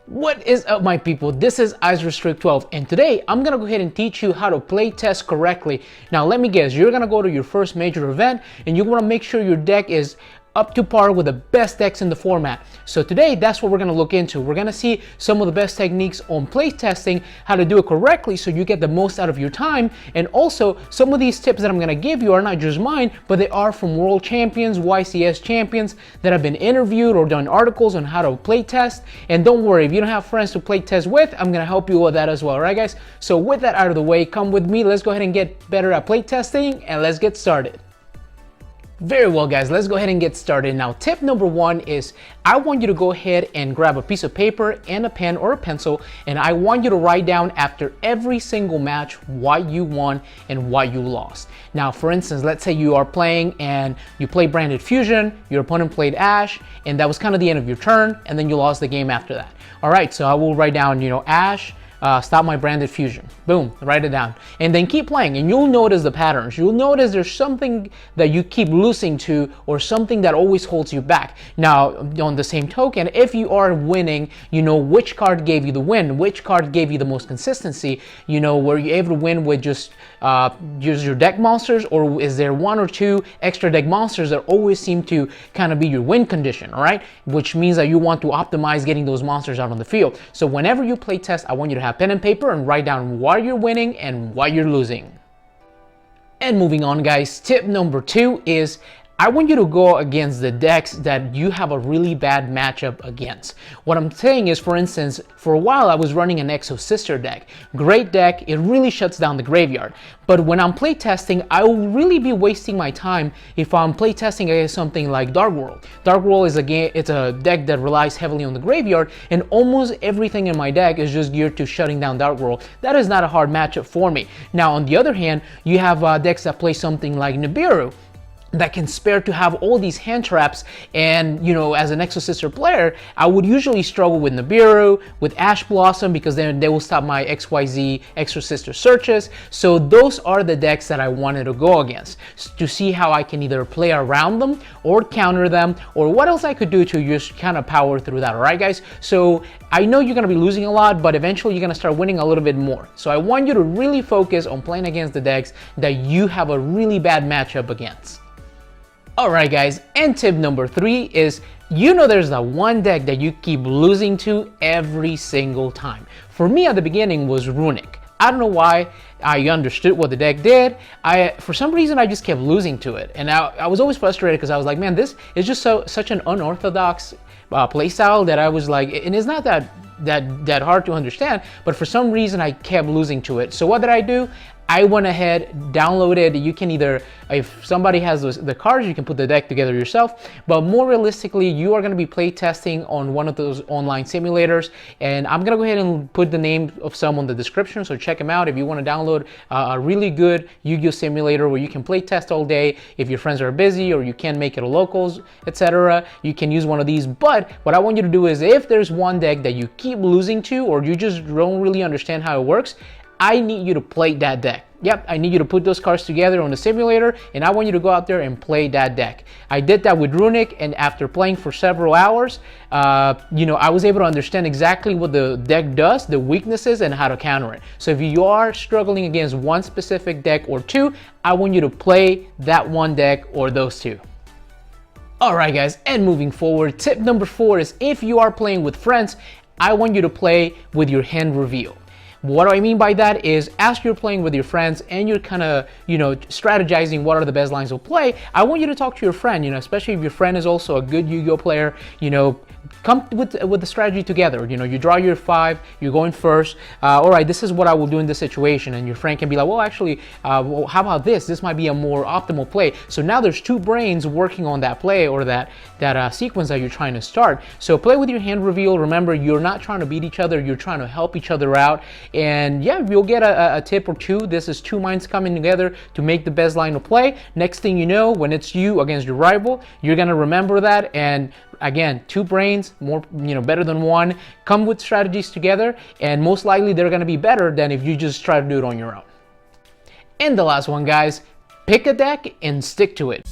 What is up, my people? This is IceRestrict12, and today I'm gonna go ahead and teach you how to play test correctly. Now let me guess, you're gonna go to your first major event and you wanna make sure your deck is up to par with the best decks in the format. So today, that's what we're gonna look into. We're gonna see some of the best techniques on play testing, how to do it correctly so you get the most out of your time, and also some of these tips that I'm gonna give you are not just mine, but they are from world champions, YCS champions that have been interviewed or done articles on how to play test. And don't worry, if you don't have friends to play test with, I'm gonna help you with that as well, all right guys? So with that out of the way, come with me, let's go ahead and get better at play testing, and let's get started. Very well guys, let's go ahead and get started. Now tip number one is I want you to go ahead and grab a piece of paper and a pen or a pencil, and I want you to write down after every single match why you won and why you lost. Now for instance, let's say you are playing and you play Branded Fusion, your opponent played Ash, and that was kind of the end of your turn, and then you lost the game after that. All right, so I will write down, Ash, stop my Branded Fusion. Boom, write it down. And then keep playing, and you'll notice the patterns. You'll notice there's something that you keep losing to, or something that always holds you back. Now, on the same token, if you are winning, you know which card gave you the win, which card gave you the most consistency. Were you able to win with just your deck monsters, or is there one or two extra deck monsters that always seem to kind of be your win condition, all right? Which means that you want to optimize getting those monsters out on the field. So whenever you play test, I want you to have pen and paper and write down why you're winning and why you're losing. And moving on guys, tip number two is I want you to go against the decks that you have a really bad matchup against. What I'm saying is, for instance, for a while I was running an Exo Sister deck. Great deck, it really shuts down the graveyard. But when I'm playtesting, I will really be wasting my time if I'm playtesting against something like Dark World. Dark World is it's a deck that relies heavily on the graveyard, and almost everything in my deck is just geared to shutting down Dark World. That is not a hard matchup for me. Now on the other hand, you have decks that play something like Nibiru that can spare to have all these hand traps, and as an Exo Sister player, I would usually struggle with Nibiru, with Ash Blossom, because then they will stop my XYZ Exo Sister searches. So those are the decks that I wanted to go against, to see how I can either play around them or counter them, or what else I could do to just kind of power through that. All right guys, so I know you're going to be losing a lot, but eventually you're going to start winning a little bit more. So I want you to really focus on playing against the decks that you have a really bad matchup against. Alright guys, and tip number three is, there's that one deck that you keep losing to every single time. For me at the beginning was Runic. I don't know why. I understood what the deck did. For some reason I just kept losing to it, and I was always frustrated because I was like, man, this is just such an unorthodox playstyle that I was like, and it's not that hard to understand, but for some reason I kept losing to it. So what did I do? I went ahead, downloaded. You can either, if somebody has the cards, you can put the deck together yourself. But more realistically, you are going to be play testing on one of those online simulators. And I'm going to go ahead and put the name of some on the description, so check them out if you want to download a really good Yu-Gi-Oh simulator where you can play test all day. If your friends are busy or you can't make it to locals, etc., you can use one of these. But what I want you to do is, if there's one deck that you keep losing to, or you just don't really understand how it works, I need you to play that deck. Yep, I need you to put those cards together on the simulator, and I want you to go out there and play that deck. I did that with Runic, and after playing for several hours, I was able to understand exactly what the deck does, the weaknesses, and how to counter it. So if you are struggling against one specific deck or two, I want you to play that one deck or those two. Alright guys, and moving forward, tip number four is, if you are playing with friends, I want you to play with your hand reveal. What do I mean by that is, as you're playing with your friends and you're kind of, strategizing what are the best lines of play, I want you to talk to your friend, especially if your friend is also a good Yu-Gi-Oh player, come with the strategy together. You draw your 5, you're going first. All right, this is what I will do in this situation, and your friend can be like, well, actually, how about this? This might be a more optimal play. So now there's two brains working on that play, or that sequence that you're trying to start. So play with your hand reveal. Remember, you're not trying to beat each other, you're trying to help each other out. And yeah, you'll get a tip or two. This is two minds coming together to make the best line of play. Next thing you know, when it's you against your rival, you're gonna remember that. And again, two brains, more, better than one. Come with strategies together, and most likely they're gonna be better than if you just try to do it on your own. And the last one, guys, pick a deck and stick to it.